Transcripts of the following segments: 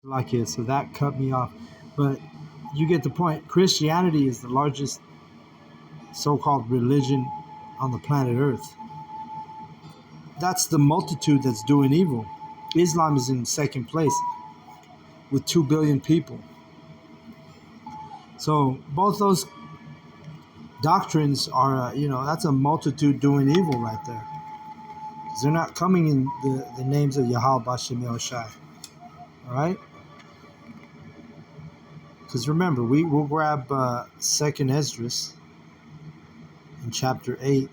like it, so that cut me off. But you get the point. Christianity is the largest so-called religion on the planet Earth. That's the multitude that's doing evil. Islam is in second place with 2 billion people. So both those doctrines are, that's a multitude doing evil right there. Because they're not coming in the names of Yahawah, Bashem, Yahushai. All right? Because remember, we'll grab 2nd Esdras in chapter 8.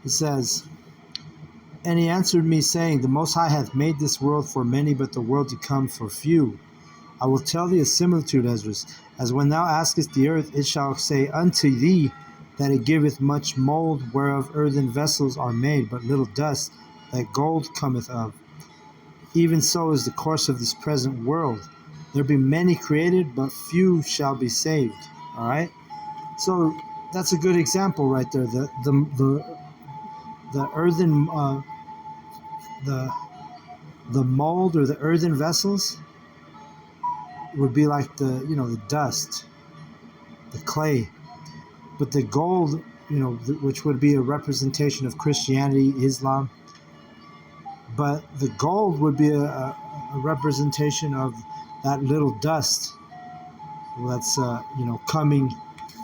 It says, "And he answered me, saying, The Most High hath made this world for many, but the world to come for few. I will tell thee a similitude, Esdras. As when thou askest the earth, it shall say unto thee that it giveth much mold, whereof earthen vessels are made, but little dust, that gold cometh of. Even so is the course of this present world. There be many created, but few shall be saved." All right? So that's a good example right there. The earthen, the mold or the earthen vessels would be like the dust, the clay. But the gold, which would be a representation of Christianity, Islam. But the gold would be a representation of that little dust that's, coming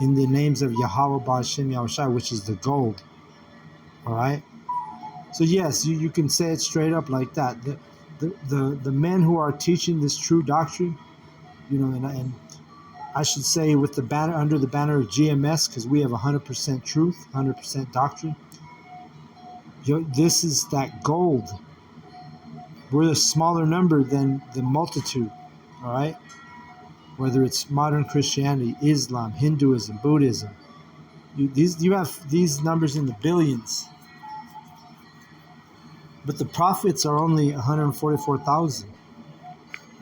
in the names of Yahawah, Bashem, Yahushai, which is the gold. All right? So yes, you can say it straight up like that. The men who are teaching this true doctrine, and I should say with the banner, under the banner of GMS, because we have 100% truth, 100% doctrine. This is that gold. We're a smaller number than the multitude, all right? Whether it's modern Christianity, Islam, Hinduism, Buddhism. You have these numbers in the billions. But the prophets are only 144,000,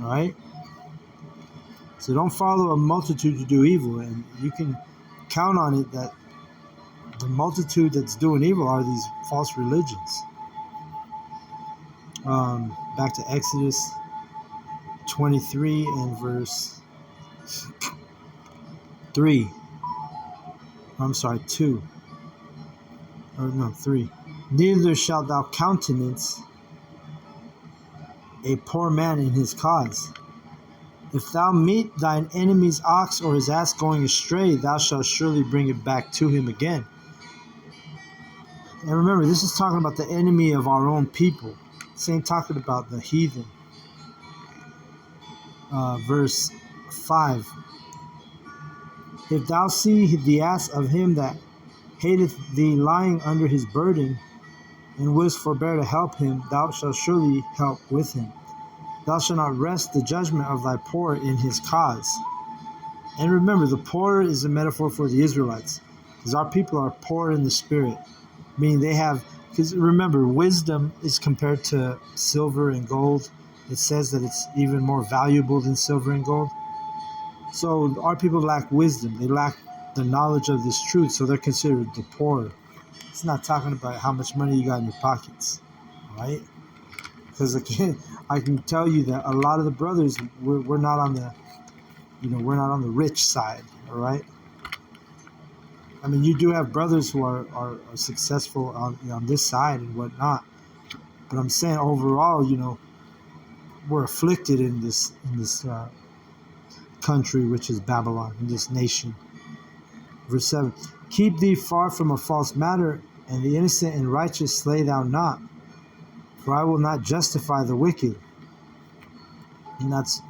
all right? So don't follow a multitude to do evil, and you can count on it that the multitude that's doing evil are these false religions. Back to Exodus 23 and verse 3. I'm sorry, 2. Or no, 3. "Neither shalt thou countenance a poor man in his cause. If thou meet thine enemy's ox or his ass going astray, thou shalt surely bring it back to him again." And remember, this is talking about the enemy of our own people. This ain't talking about the heathen. Verse 5. "If thou see the ass of him that hateth thee lying under his burden, and wouldst forbear to help him, thou shalt surely help with him. Thou shalt not rest the judgment of thy poor in his cause." And remember, the poor is a metaphor for the Israelites, because our people are poor in the spirit, meaning they have, because remember, wisdom is compared to silver and gold. It says that it's even more valuable than silver and gold. So our people lack wisdom. They lack the knowledge of this truth, so they're considered the poor. It's not talking about how much money you got in your pockets, right? Because again, I can tell you that a lot of the brothers, we're not on the, we're not on the rich side, all right? I mean, you do have brothers who are successful on this side and whatnot, but I'm saying overall, we're afflicted in this country, which is Babylon, in this nation. Verse 7, "Keep thee far from a false matter, and the innocent and righteous slay thou not. For I will not justify the wicked." And that's,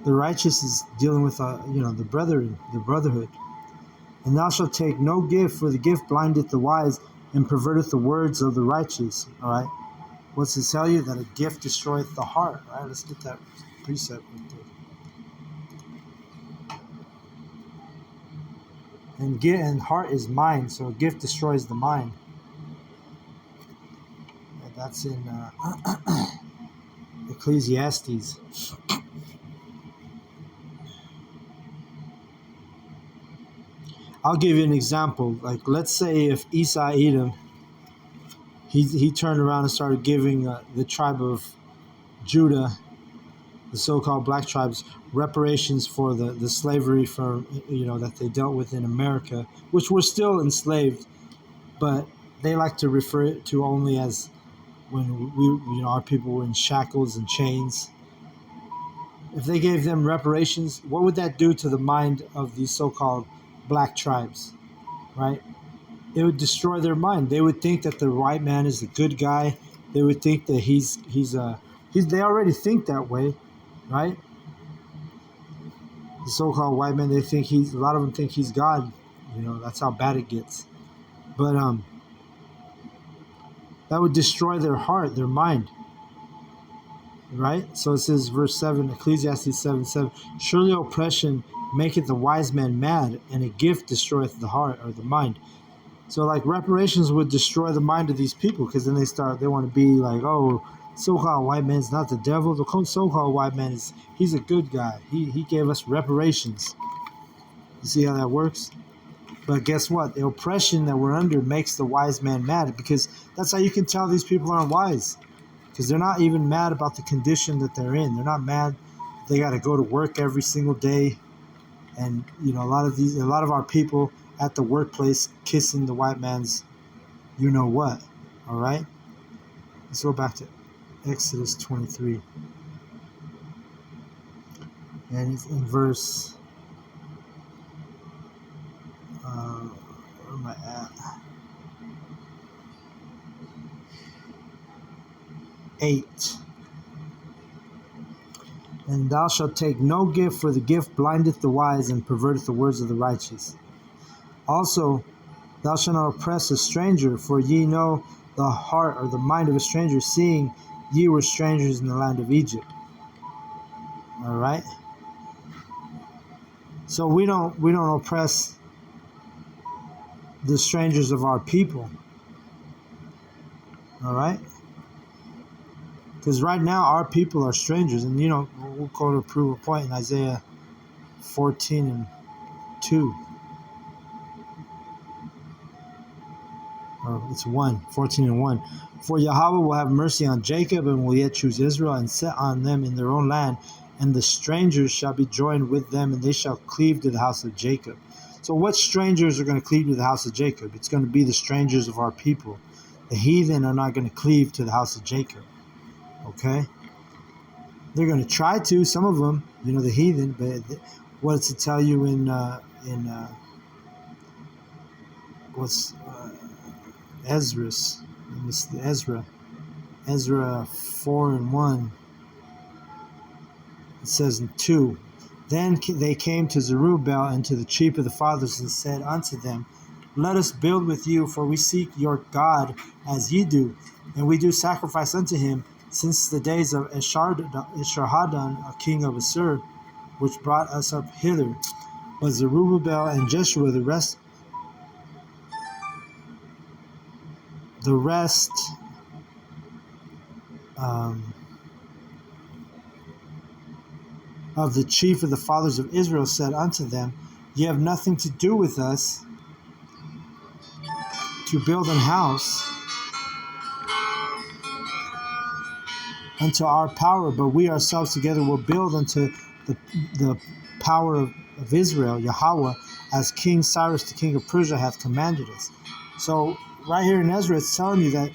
the righteous is dealing with, the brethren, the brotherhood. "And thou shalt take no gift, for the gift blindeth the wise, and perverteth the words of the righteous." All right. What's to tell you? That a gift destroyeth the heart. All right. Let's get that precept right there. And heart is mind, so a gift destroys the mind. And that's in Ecclesiastes. I'll give you an example. Like, let's say if Esau Edom, he turned around and started giving the tribe of Judah the so-called black tribes reparations for the slavery for that they dealt with in America, which were still enslaved, but they like to refer it to only as when our people were in shackles and chains. If they gave them reparations, what would that do to the mind of these so-called black tribes, right? It would destroy their mind. They would think that the white man is the good guy. They would think that they already think that way, right? The so-called white man, a lot of them think he's God. That's how bad it gets. But that would destroy their heart, their mind, right? So it says, verse 7, Ecclesiastes 7:7, surely oppression maketh the wise man mad, and a gift destroyeth the heart or the mind. So like reparations would destroy the mind of these people, because then they want to be like, oh, so-called white man's not the devil. The so-called white man he's a good guy. He gave us reparations. You see how that works? But guess what? The oppression that we're under makes the wise man mad, because that's how you can tell these people aren't wise, because they're not even mad about the condition that they're in. They're not mad they got to go to work every single day, and a lot of our people at the workplace kissing the white man's what. All right, let's go back to Exodus 23, and it's in verse where am I at? 8. And thou shalt take no gift, for the gift blindeth the wise and perverteth the words of the righteous. Also, thou shalt not oppress a stranger, for ye know the heart or the mind of a stranger, seeing ye were strangers in the land of Egypt. All right. So we don't oppress the strangers of our people. All right. Because right now our people are strangers, and we'll go to prove a point in Isaiah 14:2. Or it's 14:1. For Yahawah will have mercy on Jacob, and will yet choose Israel, and set on them in their own land, and the strangers shall be joined with them, and they shall cleave to the house of Jacob. So what strangers are going to cleave to the house of Jacob? It's going to be the strangers of our people. The heathen are not going to cleave to the house of Jacob. Okay? They're going to try to, some of them, the heathen, but what does it tell you in Ezra 4:1. It says in 2, then they came to Zerubbabel and to the chief of the fathers and said unto them, let us build with you, for we seek your God as ye do, and we do sacrifice unto him since the days of Esarhaddon, a king of Assur, which brought us up hither. But Zerubbabel and Jeshua, the rest of the chief of the fathers of Israel said unto them, ye have nothing to do with us to build an house unto our power, but we ourselves together will build unto the power of Israel, Yahawah, as King Cyrus the king of Persia hath commanded us. So right here in Ezra, it's telling you that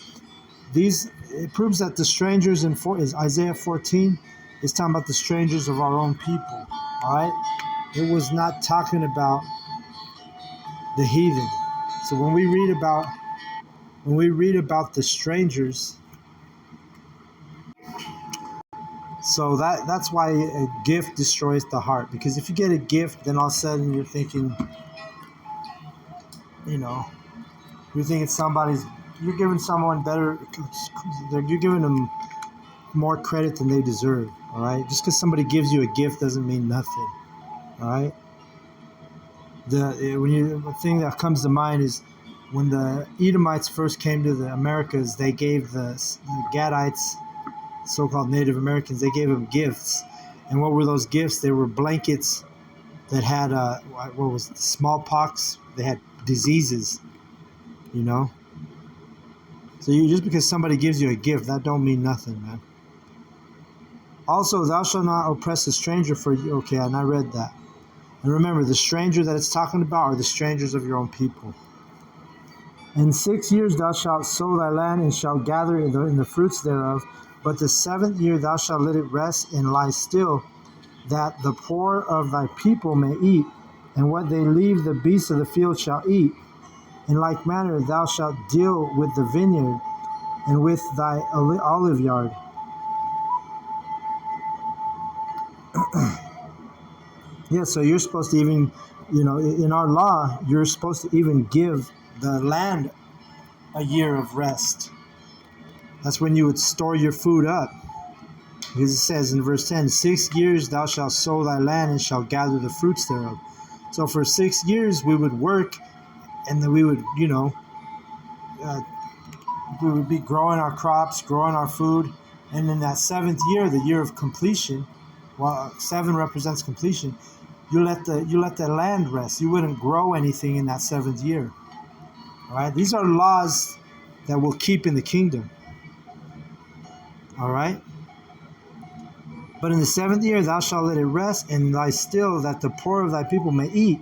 it proves that the strangers is Isaiah 14 is talking about the strangers of our own people. All right, it was not talking about the heathen. So when we read about the strangers, so that's why a gift destroys the heart. Because if you get a gift, then all of a sudden you're thinking, you're giving someone better, you're giving them more credit than they deserve. All right, just because somebody gives you a gift doesn't mean nothing. All right. The thing that comes to mind is when the Edomites first came to the Americas, they gave the Gadites, so-called Native Americans, they gave them gifts. And what were those gifts? They were blankets that had smallpox. They had diseases, So just because somebody gives you a gift, that don't mean nothing, man. Also, thou shalt not oppress a stranger for you. Okay, and I read that. And remember, the stranger that it's talking about are the strangers of your own people. In 6 years thou shalt sow thy land, and shalt gather in the fruits thereof. But the 7th year thou shalt let it rest and lie still, that the poor of thy people may eat, and what they leave the beasts of the field shall eat. In like manner thou shalt deal with the vineyard and with thy olive yard. Yeah, so you're supposed to even, in our law, you're supposed to even give the land a year of rest. That's when you would store your food up. Because it says in verse 10, 6 years thou shalt sow thy land and shalt gather the fruits thereof. So for 6 years we would work, and then we would, we would be growing our crops, growing our food. And in that 7th year, the year of completion, well, 7 represents completion, you let the land rest. You wouldn't grow anything in that 7th year. All right? These are laws that we'll keep in the kingdom. All right? But in the 7th year thou shalt let it rest and lie still, that the poor of thy people may eat,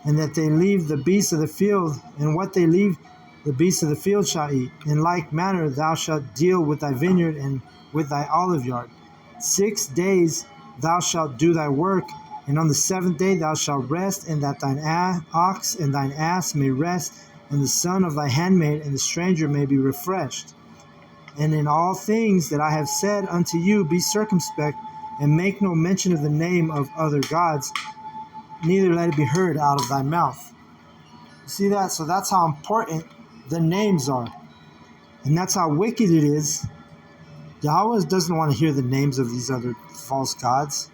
and that they leave the beasts of the field, and what they leave the beasts of the field shall eat. In like manner thou shalt deal with thy vineyard and with thy olive yard. 6 days thou shalt do thy work, and on the 7th day thou shalt rest, and that thine ox and thine ass may rest, and the son of thy handmaid and the stranger may be refreshed. And in all things that I have said unto you, be circumspect, and make no mention of the name of other gods, neither let it be heard out of thy mouth. You see that? So that's how important the names are. And that's how wicked it is. Yahawah doesn't want to hear the names of these other false gods.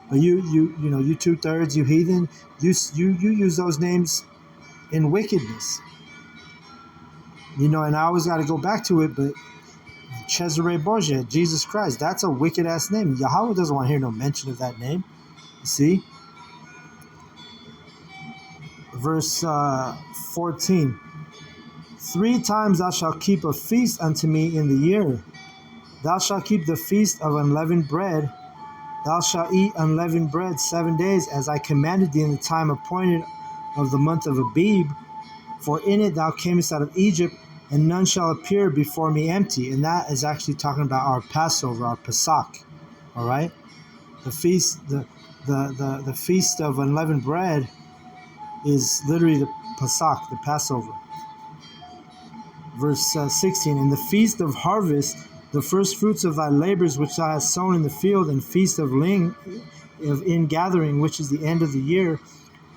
But you 2/3, you heathen, you use those names in wickedness. And I always got to go back to it, but Cesare Borgia, Jesus Christ, that's a wicked ass name. Yahawah doesn't want to hear no mention of that name. You see? Verse 14. 3 times thou shalt keep a feast unto me in the year. Thou shalt keep the feast of unleavened bread. Thou shalt eat unleavened bread 7 days, as I commanded thee in the time appointed of the month of Abib. For in it thou camest out of Egypt, and none shall appear before me empty. And that is actually talking about our Passover, our Pesach. All right? The feast, the feast of unleavened bread is literally the Pesach, the Passover. Verse 16, in the feast of harvest, the first fruits of thy labors which thou hast sown in the field, and feast of ingathering, which is the end of the year,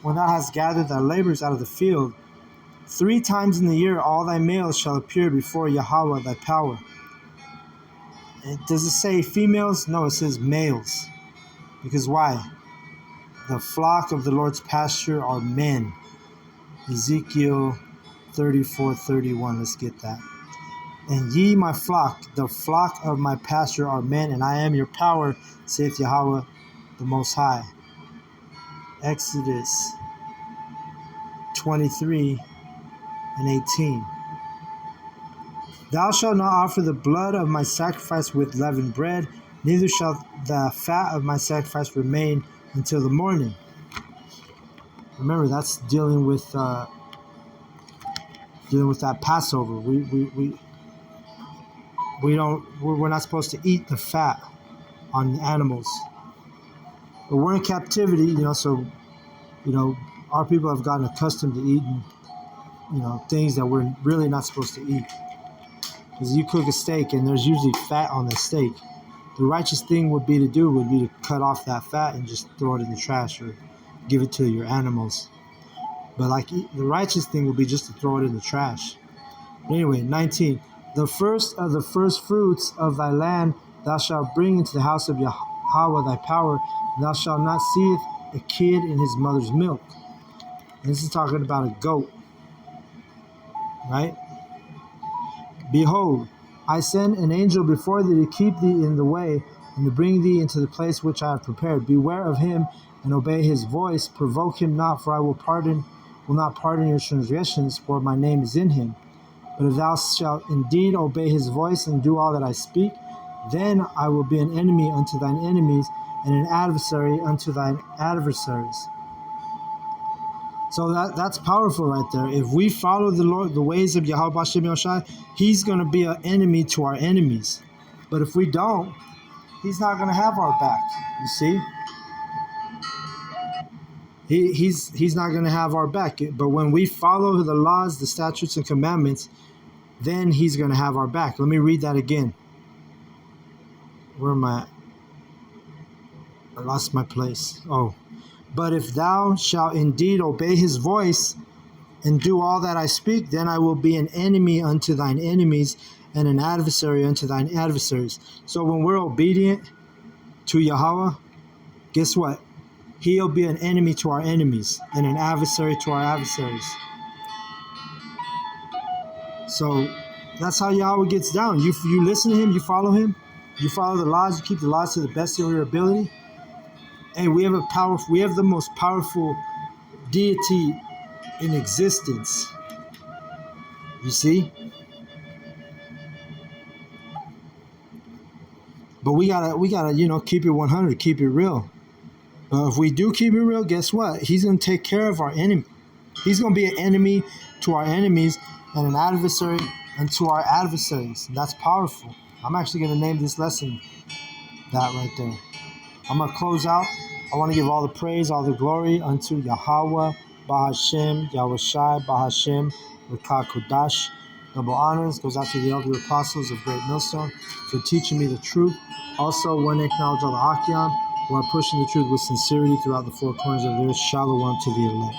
when thou hast gathered thy labors out of the field. 3 times in the year all thy males shall appear before Yahawah thy power. Does it say females? No, it says males. Because why? The flock of the Lord's pasture are men. Ezekiel 34:31. Let's get that. And ye, my flock, the flock of my pasture are men, and I am your power, saith Yahawah the Most High. Exodus 23:18. Thou shalt not offer the blood of my sacrifice with leavened bread, neither shall the fat of my sacrifice remain until the morning. Remember, that's dealing with that Passover. We're not supposed to eat the fat on animals. But we're in captivity, so our people have gotten accustomed to eating, things that we're really not supposed to eat. Because you cook a steak and there's usually fat on the steak. The righteous thing would be to cut off that fat and just throw it in the trash or give it to your animals. But the righteous thing would be just to throw it in the trash. But anyway, 19. The first of the first fruits of thy land thou shalt bring into the house of Yahawah thy power, and thou shalt not see a kid in his mother's milk. And this is talking about a goat. Right? Behold, I send an angel before thee to keep thee in the way, and to bring thee into the place which I have prepared. Beware of him, and obey his voice. Provoke him not, for I will not pardon your transgressions, for my name is in him. But if thou shalt indeed obey his voice, and do all that I speak, then I will be an enemy unto thine enemies, and an adversary unto thine adversaries. So that's powerful right there. If we follow the Lord, the ways of Yahawah Hashem Yahushai, He's going to be an enemy to our enemies. But if we don't, He's not going to have our back. You see, he's not going to have our back. But when we follow the laws, the statutes, and commandments, then He's going to have our back. Let me read that again. Where am I? I lost my place. Oh, but if thou shalt indeed obey His voice and do all that I speak, then I will be an enemy unto thine enemies, and an adversary unto thine adversaries. So when we're obedient to Yahawah, guess what? He'll be an enemy to our enemies and an adversary to our adversaries. So that's how Yahawah gets down. You listen to Him, you follow Him, you follow the laws, you keep the laws to the best of your ability. Hey, we have the most powerful deity in existence. You see? But we gotta, keep it 100, keep it real. But if we do keep it real, guess what? He's gonna take care of our enemy. He's gonna be an enemy to our enemies and an adversary unto our adversaries. That's powerful. I'm actually gonna name this lesson that right there. I'm gonna close out. I want to give all the praise, all the glory unto Yahawah, Bahashem, Yahushai, Bahashem, Rakah Kodash. Double honors goes out to the elder apostles of Great Millstone for teaching me the truth. Also, want to acknowledge all the Akyam who are pushing the truth with sincerity throughout the four corners of the earth. Shalom to the elect.